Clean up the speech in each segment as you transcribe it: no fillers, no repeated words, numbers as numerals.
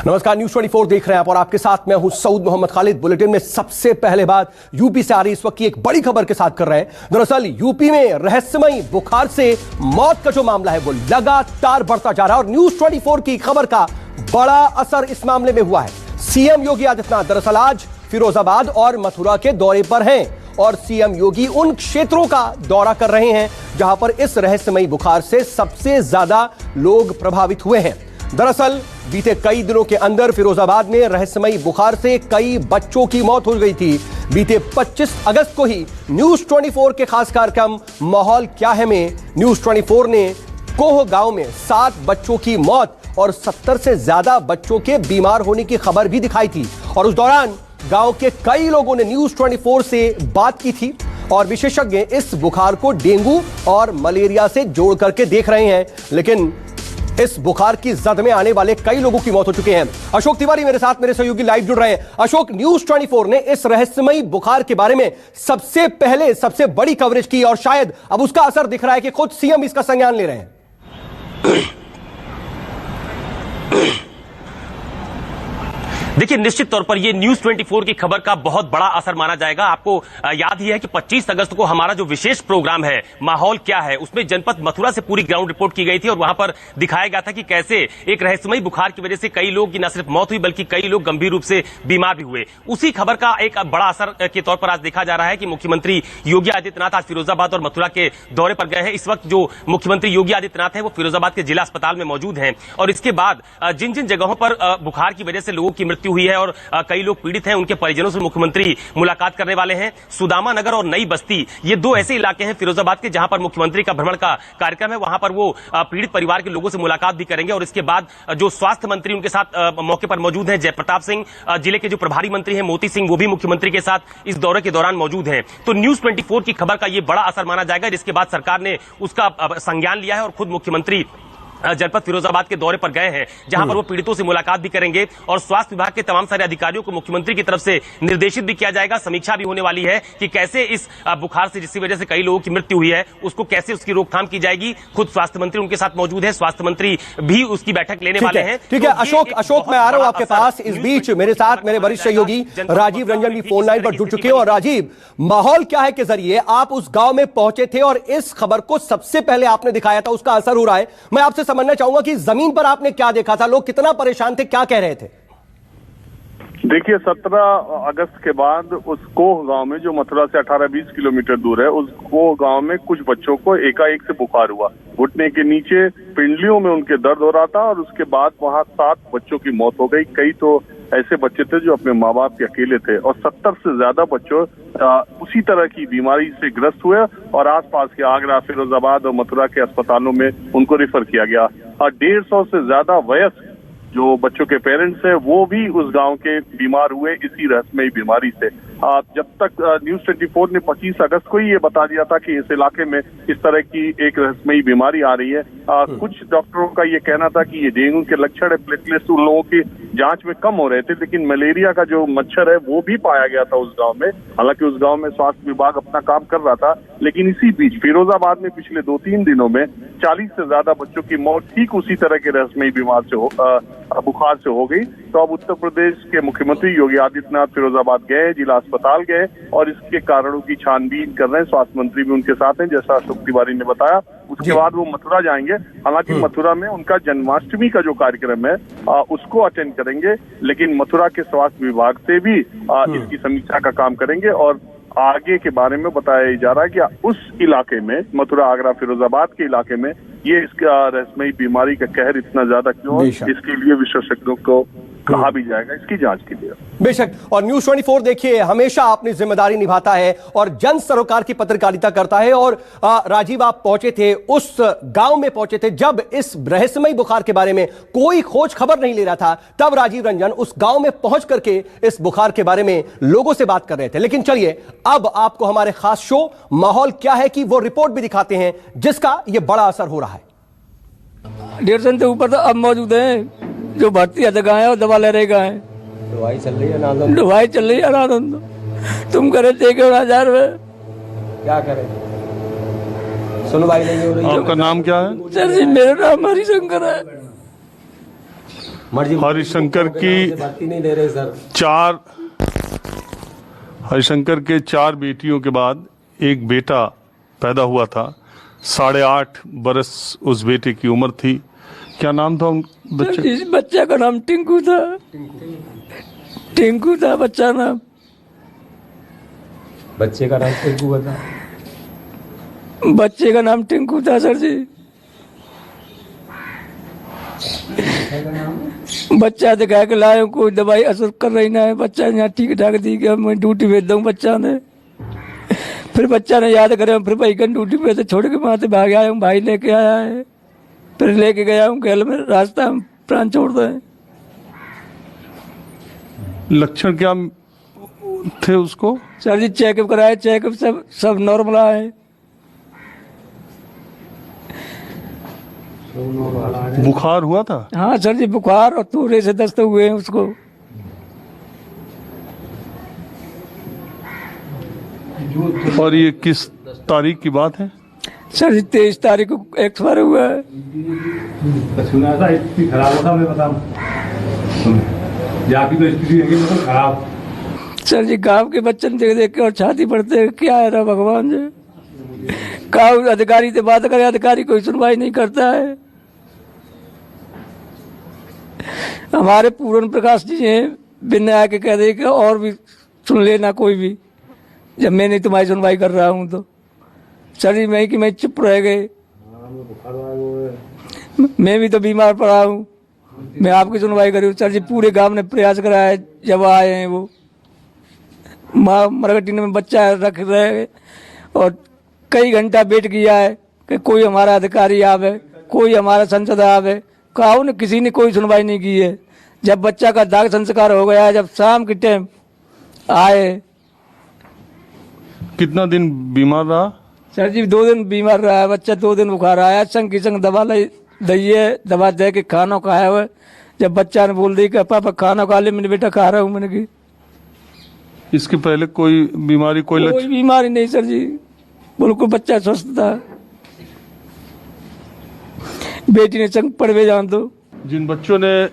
नमस्कार, न्यूज 24 देख रहे हैं आप और आपके साथ मैं हूं सऊद मोहम्मद खालिद। बुलेटिन में सबसे पहले बात यूपी से आ रही इस वक्त की एक बड़ी खबर के साथ कर रहे हैं। दरअसल यूपी में रहस्यमयी बुखार से मौत का जो मामला है वो लगातार बढ़ता जा रहा है और न्यूज 24 की खबर का बड़ा असर इस मामले में हुआ है। सीएम योगी आदित्यनाथ दरअसल आज फिरोजाबाद और मथुरा के दौरे पर हैं और सीएम योगी उन क्षेत्रों का दौरा कर रहे हैं जहां पर इस रहस्यमयी बुखार से सबसे ज्यादा लोग प्रभावित हुए हैं। दरअसल बीते कई दिनों के अंदर फिरोजाबाद में रहस्यमयी बुखार से कई बच्चों की मौत हो गई थी। बीते 25 अगस्त को ही न्यूज 24 के खास कार्यक्रम माहौल क्या है में न्यूज 24 ने कोह गांव में 7 बच्चों की मौत और 70 से ज्यादा बच्चों के बीमार होने की खबर भी दिखाई थी और उस दौरान गांव के कई लोगों ने न्यूज 24 से बात की थी और विशेषज्ञ इस बुखार को डेंगू और मलेरिया से जोड़ करके देख रहे हैं, लेकिन इस बुखार की जद में आने वाले कई लोगों की मौत हो चुके हैं। अशोक तिवारी मेरे साथ, मेरे सहयोगी लाइव जुड़ रहे हैं। अशोक, न्यूज 24 ने इस रहस्यमयी बुखार के बारे में सबसे पहले सबसे बड़ी कवरेज की और शायद अब उसका असर दिख रहा है कि खुद सीएम इसका संज्ञान ले रहे हैं। देखिए, निश्चित तौर पर ये न्यूज 24 की खबर का बहुत बड़ा असर माना जाएगा। आपको याद ही है कि 25 अगस्त को हमारा जो विशेष प्रोग्राम है माहौल क्या है, उसमें जनपद मथुरा से पूरी ग्राउंड रिपोर्ट की गई थी और वहां पर दिखाया गया था कि कैसे एक रहस्यमयी बुखार की वजह से कई लोग की न सिर्फ मौत हुई बल्कि कई लोग गंभीर रूप से बीमार भी हुए। उसी खबर का एक बड़ा असर के तौर पर आज देखा जा रहा है कि मुख्यमंत्री योगी आदित्यनाथ आज फिरोजाबाद और मथुरा के दौरे पर गए हैं। इस वक्त जो मुख्यमंत्री योगी आदित्यनाथ है वो फिरोजाबाद के जिला अस्पताल में मौजूद हैं और इसके बाद जिन जिन जगहों पर बुखार की वजह से लोगों की मृत्यु हुई है और कई लोग पीड़ित हैं उनके परिजनों से मुख्यमंत्री मुलाकात करने वाले हैं। सुदामा नगर और नई बस्ती, ये दो ऐसे इलाके हैं फिरोजाबाद के जहां पर मुख्यमंत्री का भ्रमण का कार्यक्रम है। वहां पर वो पीड़ित परिवार के लोगों से मुलाकात भी करेंगे और इसके बाद जो स्वास्थ्य मंत्री उनके साथ मौके पर मौजूद हैं, जयप्रताप सिंह, जिले के जो प्रभारी मंत्री हैं मोती सिंह, वो भी मुख्यमंत्री के साथ इस दौरे के दौरान मौजूद हैं। तो न्यूज 24 की खबर का यह बड़ा असर माना जाएगा, जिसके बाद सरकार ने उसका संज्ञान लिया है और खुद मुख्यमंत्री जनपद फिरोजाबाद के दौरे पर गए हैं जहां पर वो पीड़ितों से मुलाकात भी करेंगे और स्वास्थ्य विभाग के तमाम सारे अधिकारियों को मुख्यमंत्री की तरफ से निर्देशित भी किया जाएगा। समीक्षा भी होने वाली है कि कैसे इस बुखार से जिसकी वजह से कई लोगों की मृत्यु हुई है उसको कैसे उसकी रोकथाम की जाएगी। खुद स्वास्थ्य मंत्री उनके साथ मौजूद है, स्वास्थ्य मंत्री भी उसकी बैठक लेने वाले हैं। ठीक है अशोक, मैं आ रहा हूं आपके पास। इस बीच मेरे साथ मेरे वरिष्ठ सहयोगी राजीव रंजन भी फोन लाइन पर जुड़ चुके हैं और राजीव, माहौल क्या है के जरिए आप उस गांव में पहुंचे थे और इस खबर को सबसे पहले आपने दिखाया था, उसका असर हो रहा है। मैं आपसे समझना चाहूंगा कि जमीन पर आपने क्या देखा था, लोग कितना परेशान थे, क्या कह रहे थे? देखिए, 17 अगस्त के बाद उस कोह गांव में जो मथुरा से 18-20 किलोमीटर दूर है, उस कोह गांव में कुछ बच्चों को एकाएक से बुखार हुआ। घुटने के नीचे पिंडलियों में उनके दर्द हो रहा था और उसके बाद वहां 7 बच्चों की मौत हो गई। कई तो ऐसे बच्चे थे जो अपने माँ बाप के अकेले थे और 70 से ज्यादा बच्चों उसी तरह की बीमारी से ग्रस्त हुए और आसपास के आगरा, फिरोजाबाद और मथुरा के अस्पतालों में उनको रेफर किया गया। और 150 से ज्यादा वयस्क जो बच्चों के पेरेंट्स हैं वो भी उस गांव के बीमार हुए इसी रहस्यमयी बीमारी से। जब तक न्यूज 24 ने 25 अगस्त को ही ये बता दिया था कि इस इलाके में इस तरह की एक रहस्यमयी बीमारी आ रही है। कुछ डॉक्टरों का ये कहना था कि ये डेंगू के लक्षण है, प्लेटलेट्स उन लोगों की जांच में कम हो रहे थे, लेकिन मलेरिया का जो मच्छर है वो भी पाया गया था उस गांव में। हालांकि उस गांव में स्वास्थ्य विभाग अपना काम कर रहा था, लेकिन इसी बीच फिरोजाबाद में पिछले 2-3 दिनों में 40 से ज्यादा बच्चों की मौत ठीक उसी तरह के रहस्यमयी बीमार से बुखार से हो गई। तो अब उत्तर प्रदेश के मुख्यमंत्री योगी आदित्यनाथ फिरोजाबाद गए, जिला अस्पताल गए और इसके कारणों की छानबीन कर रहे हैं। स्वास्थ्य मंत्री भी उनके साथ हैं, जैसा अशोक तिवारी ने बताया। उसके बाद वो मथुरा जाएंगे। हालांकि मथुरा में उनका जन्माष्टमी का जो कार्यक्रम है उसको अटेंड करेंगे, लेकिन मथुरा के स्वास्थ्य विभाग से भी इसकी समीक्षा का काम करेंगे और आगे के बारे में बताया जा रहा है कि उस इलाके में, मथुरा, आगरा, फिरोजाबाद के इलाके में ये इसका रहस्यमयी बीमारी का कहर इतना ज्यादा क्यों, इसके लिए विशेषज्ञों को कहा भी जाएगा इसकी जांच के लिए। बेशक, और न्यूज 24 देखिए हमेशा अपनी जिम्मेदारी निभाता है और जन सरोकार की पत्रकारिता करता है। और राजीव, आप पहुंचे थे, उस गांव में पहुंचे थे जब इस रहस्यमयी बुखार के बारे में कोई खोज खबर नहीं ले रहा था, तब राजीव रंजन उस गांव में पहुंच करके इस बुखार के बारे में लोगों से बात कर रहे थे। लेकिन चलिए अब आपको हमारे खास शो माहौल क्या है की वो रिपोर्ट भी दिखाते हैं जिसका यह बड़ा असर हो रहा है। 150 से ऊपर तो अब मौजूद है जो भर्ती जगह है और दवा ले रहे हैं। दवाई चल रही है ना? दवाई चल रही है ना? तुम करे थे 1000 में क्या करें, सुनवाई नहीं हो रही। आपका नाम क्या है? सर जी, मेरा नाम हरिशंकर है। हरिशंकर की नहीं दे रहे सर। हरिशंकर के 4 बेटियों के बाद एक बेटा पैदा हुआ था। 8.5 बरस उस बेटे की उम्र थी। क्या नाम था बच्चे? इस बच्चे का नाम टिंकू था। टिंकू था बच्चा नाम। बच्चे का नाम टिंकू बता। बच्चे का नाम टिंकू था सर जी। बच्चा दिखा के लाए, कोई दवाई असर कर रही ना है। बच्चा यहाँ ठीक ठाक दी कि मैं ड्यूटी भेज दूँ बच्चा ने। फिर बच्चा ने याद करे, फिर भाई का ड्यूटी पे से छोड़ के वहाँ से भाग आया हूँ। भाई लेके आया है, फिर लेके गया हूँ गैल में। रास्ता हम प्राण छोड़ दें। लक्षण क्या थे उसको? सर जी चेकअप कराए, चेकअप सब नॉर्मल आए। बुखार हुआ था? हाँ सर जी, बुखार और थोड़े से दस्त हुए हैं उसको। और ये किस तारीख की बात है? सर जी 23 तारीख को एक्सपायर हुआ है। सुना था स्थिति खराब होता, मैं बताऊं जाती तो स्थिति है मतलब खराब। सर जी गांव के बच्चन देख देख के और छाती पड़ते हैं, क्या है रहा भगवान जी। गाँव अधिकारी से बात करे, अधिकारी कोई सुनवाई नहीं करता है। हमारे पूरन प्रकाश जी हैं, बिना आके कह दे कि और भी सुन लेना कोई भी, जब मैं नहीं तुम्हारी सुनवाई कर रहा हूँ तो। सर जी मैं चुप रह गए। मैं भी तो बीमार पड़ा हूँ, मैं आपकी सुनवाई करूँ। सर जी पूरे गांव ने प्रयास कराया है, जब आए हैं वो माँ मरगटी में बच्चा रख रहे और कई घंटा वेट किया है कि कोई हमारा अधिकारी आवे, कोई हमारा संसद आवे। कहा ने किसी ने कोई सुनवाई नहीं की है। जब बच्चा का दाग संस्कार हो गया, जब शाम के टाइम आए। कितना दिन बीमार रहा? सर जी 2 दिन बीमार रहा है बच्चा। 2 दिन बुखार आया, संग की संग दवा दइए, दवा दे के खाना खाया हुआ। जब बच्चा ने बोल दी कि पापा खाना खा ले, मैंने बेटा खा रहा हूँ। मैंने की इसके पहले कोई बीमारी, कोई बीमारी नहीं सर जी, बिल्कुल बच्चा स्वस्थ था। बेटी ने संग पड़वे जान दो। जिन बच्चों ने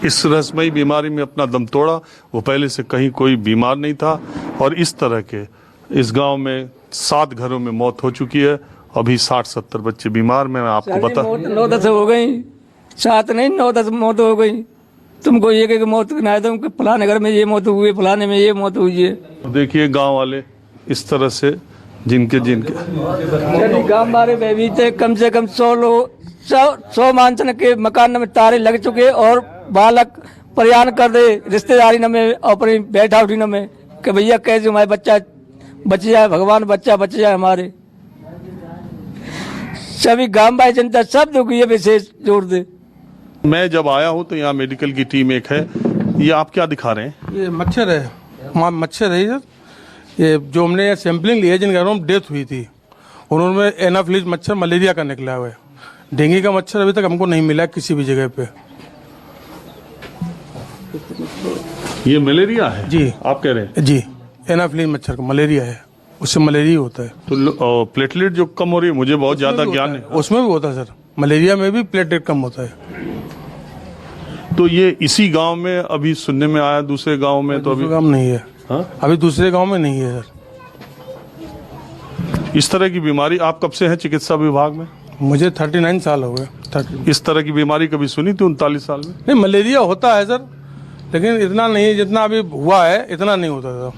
इस रहस्यमयी बीमारी में अपना दम तोड़ा, वो पहले से कहीं कोई बीमार नहीं था। और इस तरह के इस गांव में 7 घरों में मौत हो चुकी है। अभी 60-70 बच्चे बीमार में। मैं आपको बता 9-10 हो गई, 7 नहीं 9-10 मौत हो गई। तुमको एक मौत गिना दूं कि फलाने घर में ये मौत हुई, फलाने में ये मौत हुई है। देखिए गांव वाले इस तरह से जिनके गांव हमारे बेबी थे, कम से कम 100 मानसन के मकान में तारे लग चुके और बालक प्रयाण कर दे रिश्तेदारी न में अपनी बैठा उठी न में कि भैया कैसे हमारे बच्चा बच जाए, भगवान बच्चा बच जाए हमारे। सभी गांव भाई जनता सब दुखी है, विशेष जोर दे। मैं जब आया हूं तो यहाँ मेडिकल की टीम एक है। ये आप क्या दिखा रहे हैं? ये मच्छर है, मच्छर है सर। ये जो हमने सैंपलिंग लिया जिन घरों में डेथ हुई थी, उन्होंने एनाफिलिस मच्छर मलेरिया का निकला हुआ है। डेंगू का मच्छर अभी तक हमको नहीं मिला किसी भी जगह पे। ये मलेरिया है जी, आप कह रहे हैं? जी एनाफिलिस मच्छर का मलेरिया है, उससे मलेरिया होता है। तो प्लेटलेट जो कम हो रही है, मुझे बहुत ज्यादा ज्ञान है। उसमें भी होता है सर, मलेरिया में भी प्लेटलेट कम होता है। तो ये इसी गांव में अभी सुनने में आया, दूसरे गांव में तो अभी गांव नहीं है। हाँ? अभी दूसरे गांव में नहीं है सर। इस तरह की बीमारी आप कब से हैं चिकित्सा विभाग में? मुझे 39 साल हो गए। इस तरह की बीमारी कभी सुनी थी 39 साल में? नहीं, मलेरिया होता है सर, लेकिन इतना नहीं जितना अभी हुआ है, इतना नहीं होता था।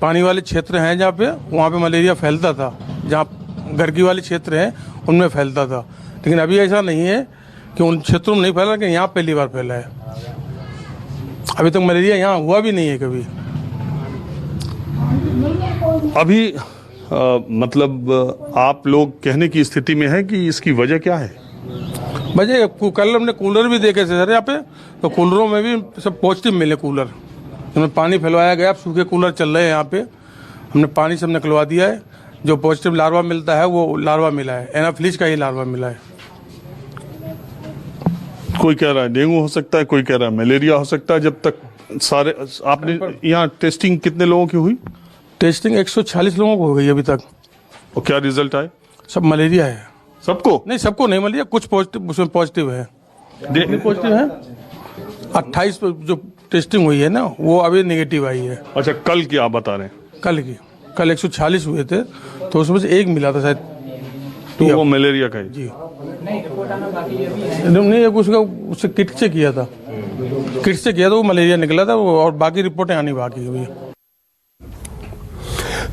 पानी वाले क्षेत्र हैं जहाँ पे, वहाँ पे मलेरिया फैलता था। जहाँ गर्गी वाले क्षेत्र हैं उनमें फैलता था, लेकिन अभी ऐसा नहीं है कि उन क्षेत्रों में नहीं फैला, लेकिन यहाँ पहली बार फैला है। अभी तक मलेरिया यहाँ हुआ भी नहीं है कभी। अभी मतलब आप लोग कहने की स्थिति में है कि इसकी वजह क्या है? वजह कल हमने कूलर भी देखे थे सर यहाँ पे, तो कूलरों में भी सब पॉजिटिव मिले कूलर। उनमें पानी फैलवाया गया, सूखे कूलर चल रहे हैं यहाँ पे। हमने पानी सब निकलवा दिया है। जो पॉजिटिव लार्वा मिलता है वो लार्वा मिला है, एनाफिलिस का ही लार्वा मिला है। कोई कह रहा है डेंगू हो सकता है, कोई कह रहा है मलेरिया हो सकता है। जब तक सारे आपने यहाँ टेस्टिंग कितने लोगों की हुई? टेस्टिंग 140 लोगों को हो गई अभी तक। और क्या रिजल्ट आए? सब मलेरिया है। सबको? नहीं, सबको नहीं मलेरिया, कुछ पॉजिटिव उसमें पॉजिटिव है। कितनी पॉजिटिव है? 28 जो टेस्टिंग हुई है ना, वो अभी नेगेटिव आई है। अच्छा, कल की आप बता रहे हैं? कल 146 हुए थे, तो उसमें से एक मिला था शायद, तो वो मलेरिया का है। जी नहीं, उसका उससे किट से किया था, वो मलेरिया निकला था, और बाकी रिपोर्टें आनी बाकी हुई।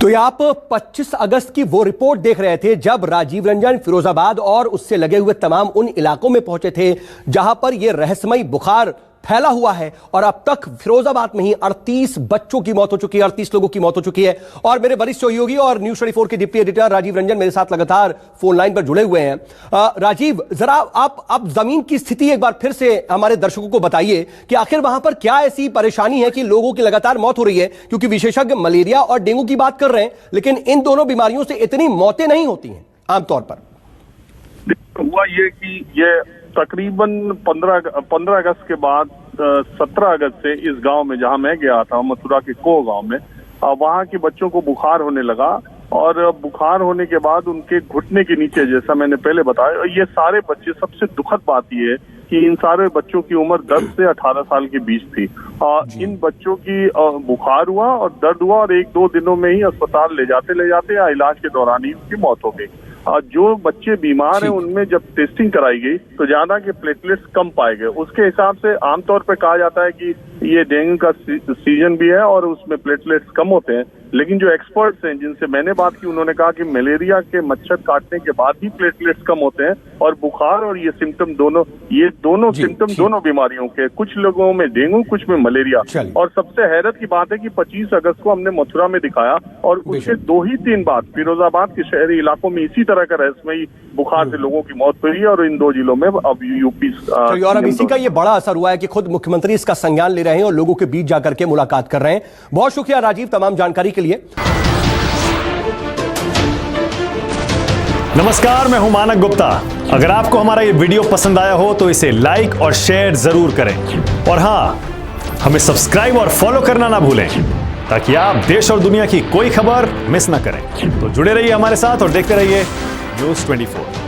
तो ये आप 25 अगस्त की वो रिपोर्ट देख रहे थे जब राजीव रंजन फिरोजाबाद और उससे लगे हुए तमाम उन इलाकों में पहुंचे थे जहां पर यह रहस्यमयी बुखार फैला हुआ है, और अब तक फिरोजाबाद में ही 38 बच्चों की मौत हो चुकी है, 38 लोगों की मौत हो चुकी है। और मेरे वरिष्ठ सहयोगी और न्यूज़ 24 के डिप्टी एडिटर राजीव रंजन मेरे साथ लगातार फोन लाइन पर जुड़े हुए हैं। राजीव, जरा आप जमीन की स्थिति एक बार फिर से हमारे दर्शकों को बताइए कि आखिर वहां पर क्या ऐसी परेशानी है कि लोगों की लगातार मौत हो रही है, क्योंकि विशेषज्ञ मलेरिया और डेंगू की बात कर रहे हैं, लेकिन इन दोनों बीमारियों से इतनी मौतें नहीं होती हैं आमतौर पर। हुआ ये कि ये तकरीबन 15 अगस्त के बाद 17 अगस्त से इस गांव में, जहां मैं गया था, मथुरा के को गांव में, वहां के बच्चों को बुखार होने लगा। और बुखार होने के बाद उनके घुटने के नीचे, जैसा मैंने पहले बताया, ये सारे बच्चे, सबसे दुखद बात ये है कि इन सारे बच्चों की उम्र 10 से 18 साल के बीच थी। इन बच्चों की बुखार हुआ और दर्द हुआ, और 1-2 दिनों में ही अस्पताल ले जाते या इलाज के दौरान ही उनकी मौत हो गई। जो बच्चे बीमार हैं उनमें जब टेस्टिंग कराई गई तो ज्यादा के प्लेटलेट्स कम पाए गए। उसके हिसाब से आमतौर पर कहा जाता है कि ये डेंगू का सीजन भी है और उसमें प्लेटलेट्स कम होते हैं, लेकिन जो एक्सपर्ट्स हैं जिनसे मैंने बात की, उन्होंने कहा कि मलेरिया के मच्छर काटने के बाद ही प्लेटलेट्स कम होते हैं, और बुखार और ये सिम्टम दोनों सिम्टम दोनों बीमारियों के, कुछ लोगों में डेंगू, कुछ में मलेरिया। और सबसे हैरत की बात है कि 25 अगस्त को हमने मथुरा में दिखाया, और उसके 2-3 बाद फिरोजाबाद के शहरी इलाकों में इसी तरह का रहस्यमयी बुखार से लोगों की मौत हुई है, और इन 2 जिलों में अब यूपी। और अब इसी का ये बड़ा असर हुआ है कि खुद मुख्यमंत्री इसका संज्ञान ले रहे हैं और लोगों के बीच जाकर के मुलाकात कर रहे हैं। बहुत शुक्रिया राजीव तमाम जानकारी के लिए। नमस्कार, मैं हूं मानक गुप्ता। अगर आपको हमारा ये वीडियो पसंद आया हो तो इसे लाइक और शेयर जरूर करें, और हां, हमें सब्सक्राइब और फॉलो करना ना भूलें ताकि आप देश और दुनिया की कोई खबर मिस ना करें। तो जुड़े रहिए हमारे साथ और देखते रहिए न्यूज़ 24।